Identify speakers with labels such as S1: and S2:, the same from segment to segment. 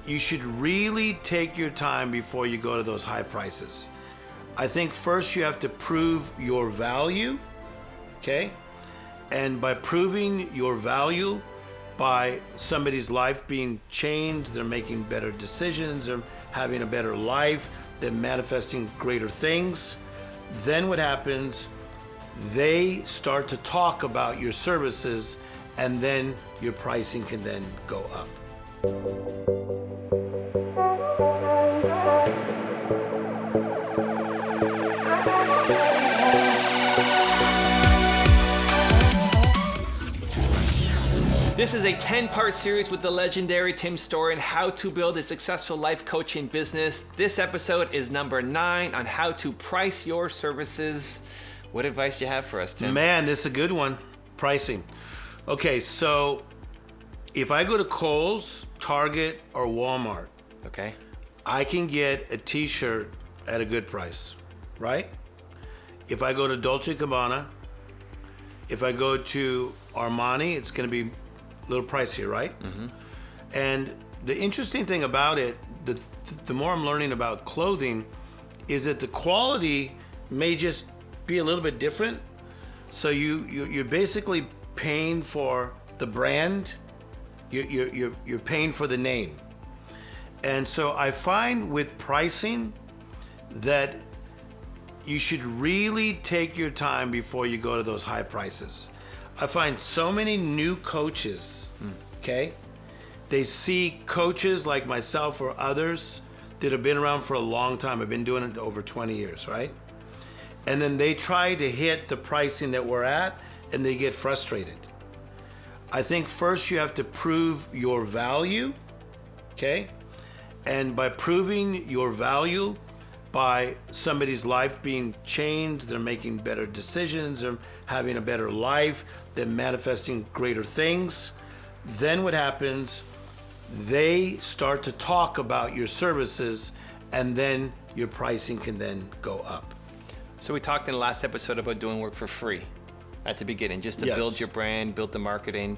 S1: you should really take your time before you go to those high prices. I think first you have to prove your value, okay? And by proving your value, by somebody's life being changed, they're making better decisions, they're having a better life, they're manifesting greater things, then what happens, they start to talk about your services, and then your pricing can then go up.
S2: This is a 10-part series with the legendary Tim Storey on how to build a successful life coaching business. This episode is number 9 on how to price your services. What advice do you have for us, Tim?
S1: Man, this is a good one. Pricing. Okay, so if I go to Kohl's, Target, or Walmart,
S2: Okay.
S1: I can get a t-shirt at a good price, right? If I go to Dolce & Gabbana, if I go to Armani, it's going to be a little pricier, right? Mm-hmm. And the interesting thing about it, the more I'm learning about clothing, is that the quality may just be a little bit different. So you're basically paying for the brand, you're paying for the name. And so I find with pricing that you should really take your time before you go to those high prices. I find so many new coaches, okay? They see coaches like myself or others that have been around for a long time. I've been doing it over 20 years, right? And then they try to hit the pricing that we're at, and they get frustrated. I think first you have to prove your value, okay? And by proving your value, by somebody's life being changed, they're making better decisions, they're having a better life, they're manifesting greater things, then what happens, they start to talk about your services, and then your pricing can then go up.
S2: So we talked in the last episode about doing work for free at the beginning, just to
S1: Yes.
S2: build your brand, build the marketing.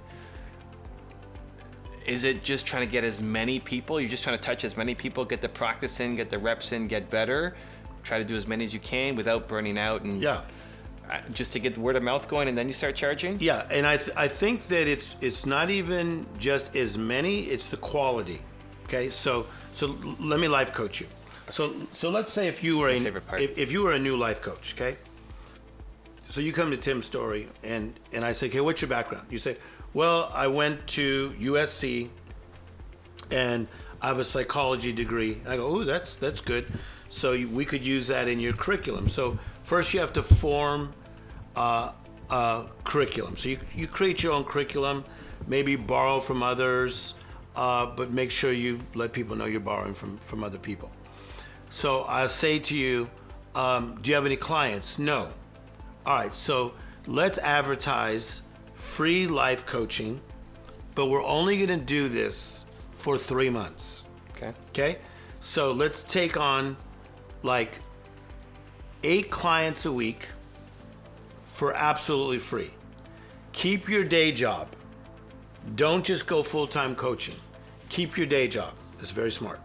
S2: Is it just trying to get as many people? You're just trying to touch as many people, get the practice in, get the reps in, get better, try to do as many as you can without burning out, and
S1: Yeah.
S2: just to get word of mouth going, and then you start charging?
S1: Yeah, and I think that it's not even just as many, it's the quality. Okay, so let me life coach you. So let's say if you were
S2: My favorite part.
S1: if you were a new life coach, okay? So you come to Tim Storey and I say, okay, what's your background? You say, well, I went to USC and I have a psychology degree. I go, oh, that's good. So we could use that in your curriculum. So first you have to form a curriculum. So you create your own curriculum, maybe borrow from others, but make sure you let people know you're borrowing from other people. So I say to you, do you have any clients? No. All right, so let's advertise free life coaching, but we're only gonna do this for 3 months. Okay? So let's take on like 8 clients a week for absolutely free. Keep your day job. Don't just go full-time coaching. Keep your day job. It's very smart.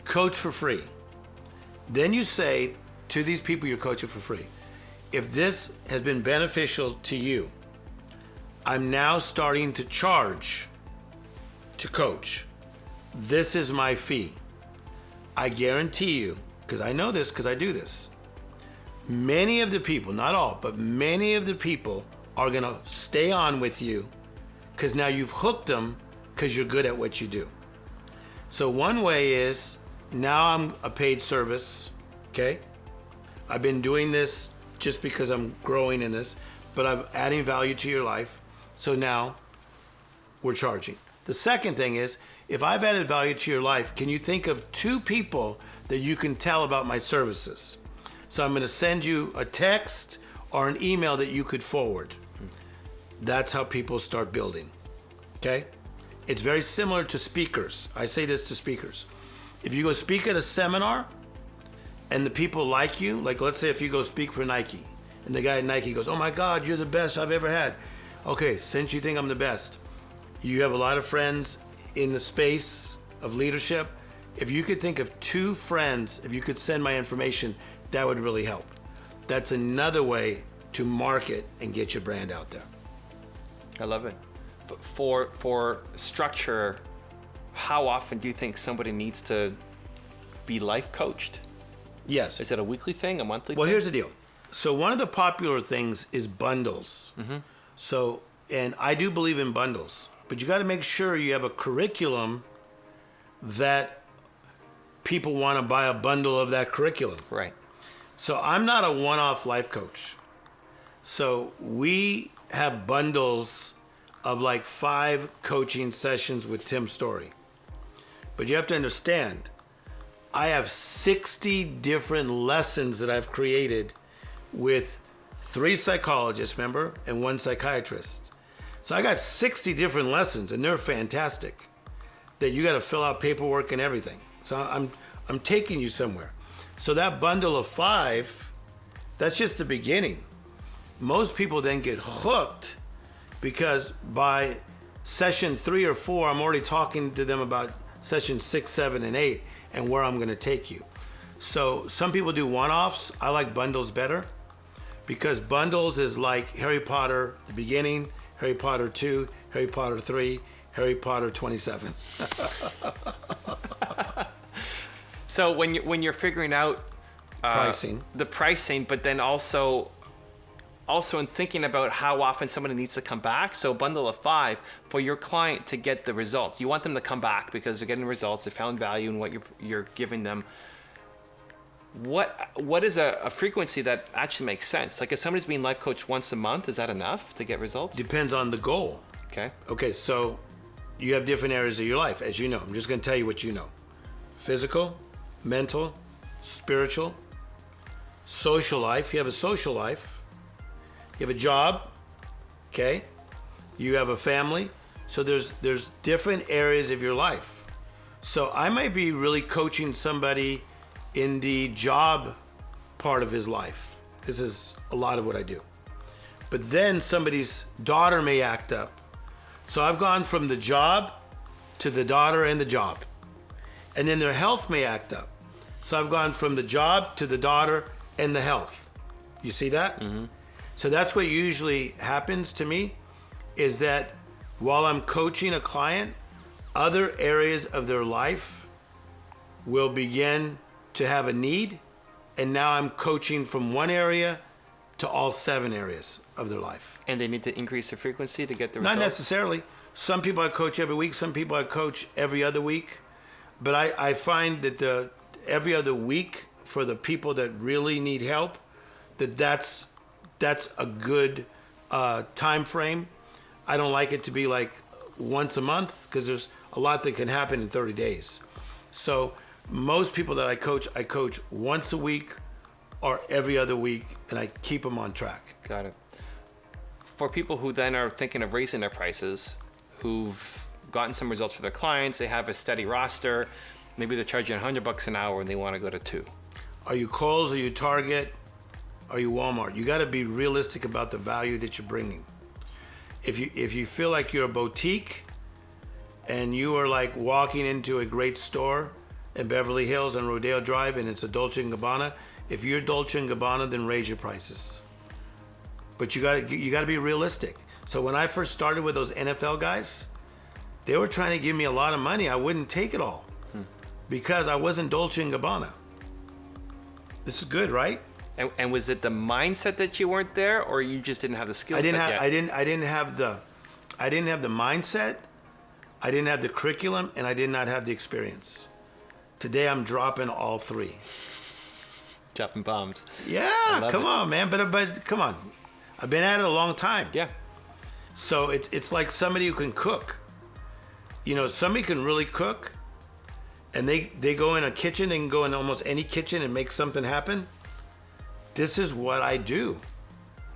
S1: Coach for free. Then you say to these people you're coaching for free, if this has been beneficial to you, I'm now starting to charge to coach. This is my fee. I guarantee you, because I know this because I do this, many of the people, not all, but many of the people are going to stay on with you because now you've hooked them because you're good at what you do. So one way is, now I'm a paid service, okay? I've been doing this just because I'm growing in this, but I'm adding value to your life. So now we're charging. The second thing is, if I've added value to your life, can you think of 2 people that you can tell about my services? So I'm going to send you a text or an email that you could forward. That's how people start building, okay? It's very similar to speakers. I say this to speakers. If you go speak at a seminar and the people like you, like let's say if you go speak for Nike and the guy at Nike goes, oh my God, you're the best I've ever had. Okay, since you think I'm the best, you have a lot of friends in the space of leadership, if you could think of 2 friends, if you could send my information, that would really help. That's another way to market and get your brand out there.
S2: I love it. For structure, how often do you think somebody needs to be life coached?
S1: Yes.
S2: Is it a weekly thing, a monthly
S1: Well,
S2: thing?
S1: here's the deal. So one of the popular things is bundles. So, and I do believe in bundles, but you got to make sure you have a curriculum that people want to buy a bundle of that curriculum.
S2: Right.
S1: So I'm not a one-off life coach. So we have bundles of like 5 coaching sessions with Tim Story. But you have to understand, I have 60 different lessons that I've created with 3 psychologists, remember, and 1 psychiatrist. So I got 60 different lessons, and they're fantastic, that you got to fill out paperwork and everything. So I'm taking you somewhere. So that bundle of 5, that's just the beginning. Most people then get hooked because by session 3 or 4, I'm already talking to them about session 6, 7, and 8 and where I'm going to take you. So some people do one-offs. I like bundles better because bundles is like Harry Potter, the beginning, Harry Potter 2, Harry Potter 3, Harry Potter 27.
S2: So when you're figuring out the pricing, but then also in thinking about how often somebody needs to come back, so a bundle of 5 for your client to get the result. You want them to come back because they're getting results, they found value in what you're giving them. What is a frequency that actually makes sense? Like if somebody's being life coached once a month, is that enough to get results?
S1: Depends on the goal. Okay, so you have different areas of your life, as you know. I'm just going to tell you what you know. Physical, mental, spiritual, social life. You have a social life. You have a job, okay? You have a family. So there's different areas of your life. So I might be really coaching somebody in the job part of his life. This is a lot of what I do. But then somebody's daughter may act up. So I've gone from the job to the daughter and the job. And then their health may act up. So I've gone from the job to the daughter and the health. You see that? Mm-hmm. So that's what usually happens to me, is that while I'm coaching a client, other areas of their life will begin to have a need, and now I'm coaching from one area to all 7 areas of their life.
S2: And they need to increase the frequency to get the results?
S1: Not necessarily. Some people I coach every week, some people I coach every other week. But I find that every other week for the people that really need help, that's a good time frame. I don't like it to be like once a month because there's a lot that can happen in 30 days. So most people that I coach once a week or every other week, and I keep them on track.
S2: Got it. For people who then are thinking of raising their prices, who've gotten some results for their clients, they have a steady roster, maybe they're charging $100 an hour and they want to go to 2.
S1: Are you Kohl's? Are you Target? Are you Walmart? You got to be realistic about the value that you're bringing. If you feel like you're a boutique and you are like walking into a great store in Beverly Hills on Rodeo Drive and it's a Dolce & Gabbana, if you're Dolce & Gabbana, then raise your prices. But you got to be realistic. So when I first started with those NFL guys, they were trying to give me a lot of money. I wouldn't take it all because I wasn't Dolce & Gabbana. This is good, right?
S2: And was it the mindset that you weren't there, or you just didn't have the skill set yet?
S1: I didn't have the mindset, I didn't have the curriculum, and I did not have the experience. Today I'm dropping all 3.
S2: Dropping bombs.
S1: Yeah, come on, man. But come on. I've been at it a long time.
S2: Yeah.
S1: So it's like somebody who can cook. You know, somebody can really cook, and they go in a kitchen, they can go in almost any kitchen and make something happen. This is what I do.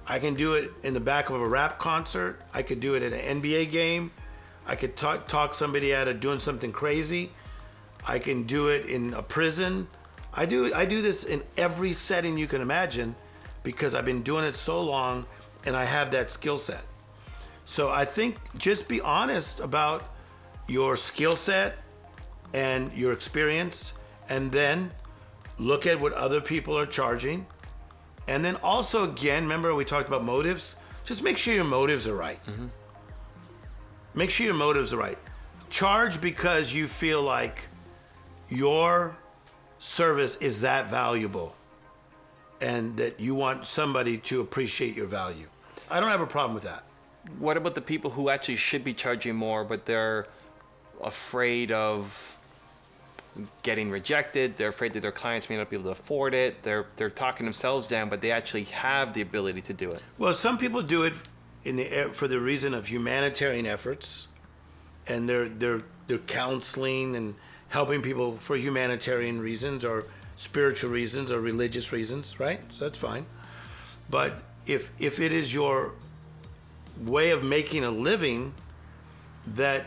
S1: I can do it in the back of a rap concert. I could do it at an NBA game. I could talk somebody out of doing something crazy. I can do it in a prison. I do this in every setting you can imagine because I've been doing it so long and I have that skill set. So I think just be honest about your skill set, and your experience, and then look at what other people are charging. And then also, again, remember we talked about motives? Just make sure your motives are right.
S2: Mm-hmm.
S1: Make sure your motives are right. Charge because you feel like your service is that valuable and that you want somebody to appreciate your value. I don't have a problem with that.
S2: What about the people who actually should be charging more, but they're afraid of getting rejected? They're afraid that their clients may not be able to afford it. They're talking themselves down, but they actually have the ability to do it.
S1: Well, some people do it for the reason of humanitarian efforts, and they're counseling and helping people for humanitarian reasons or spiritual reasons or religious reasons, right? So that's fine. But if it is your way of making a living, that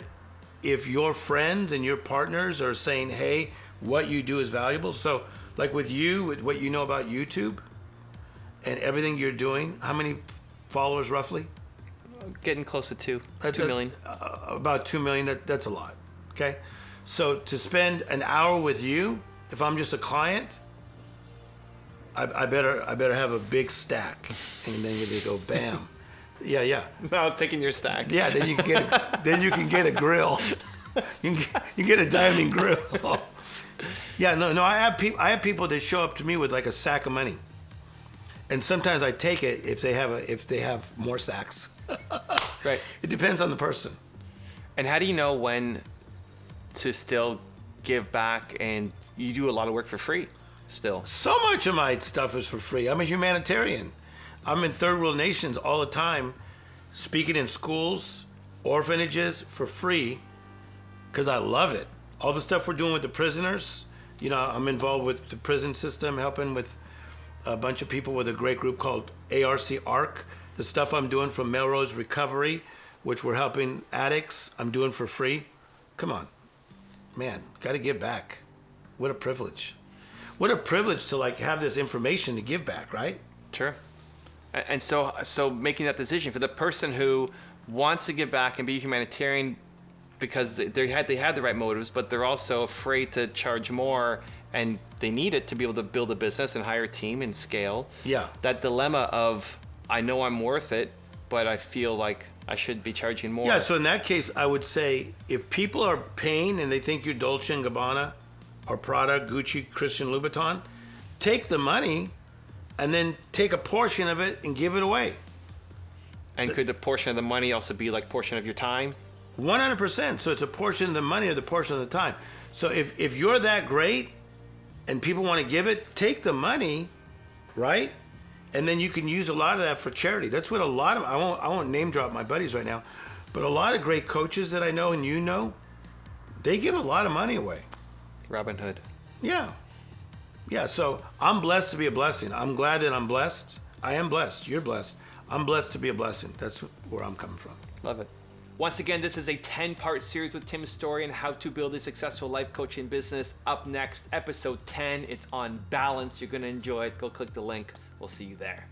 S1: if your friends and your partners are saying, hey, what you do is valuable. So like with you, with what you know about YouTube and everything you're doing, how many followers roughly?
S2: Getting close to 2 million.
S1: About 2 million, that's a lot, okay? So to spend an hour with you, if I'm just a client, I better have a big stack, and then you go bam. Yeah.
S2: No, taking your stack.
S1: Yeah, then you can get a grill. You get a diamond grill. Yeah, no. I have people that show up to me with like a sack of money, and sometimes I take it if they have more sacks.
S2: Right.
S1: It depends on the person.
S2: And how do you know when to still give back? And you do a lot of work for free still.
S1: So much of my stuff is for free. I'm a humanitarian. I'm in third world nations all the time, speaking in schools, orphanages for free, because I love it. All the stuff we're doing with the prisoners, I'm involved with the prison system, helping with a bunch of people with a great group called ARC. The stuff I'm doing from Melrose Recovery, which we're helping addicts, I'm doing for free. Come on, man, got to give back. What a privilege. What a privilege to have this information to give back, right?
S2: Sure. And so making that decision for the person who wants to give back and be a humanitarian because they had the right motives, but they're also afraid to charge more, and they need it to be able to build a business and hire a team and scale.
S1: Yeah.
S2: That dilemma of, I know I'm worth it, but I feel like I should be charging more.
S1: Yeah, so in that case, I would say if people are paying and they think you're Dolce & Gabbana or Prada, Gucci, Christian Louboutin, take the money and then take a portion of it and give it away.
S2: And could the portion of the money also be like portion of your time?
S1: 100%. So it's a portion of the money or the portion of the time. So if you're that great and people want to give it, take the money, right? And then you can use a lot of that for charity. That's what a lot of, I won't name drop my buddies right now, but a lot of great coaches that I know and they give a lot of money away.
S2: Robin Hood.
S1: Yeah. Yeah, so I'm blessed to be a blessing. I'm glad that I'm blessed. I am blessed. You're blessed. I'm blessed to be a blessing. That's where I'm coming from.
S2: Love it. Once again, this is a 10-part series with Tim Story on how to build a successful life coaching business. Up next, episode 10. It's on balance. You're going to enjoy it. Go click the link. We'll see you there.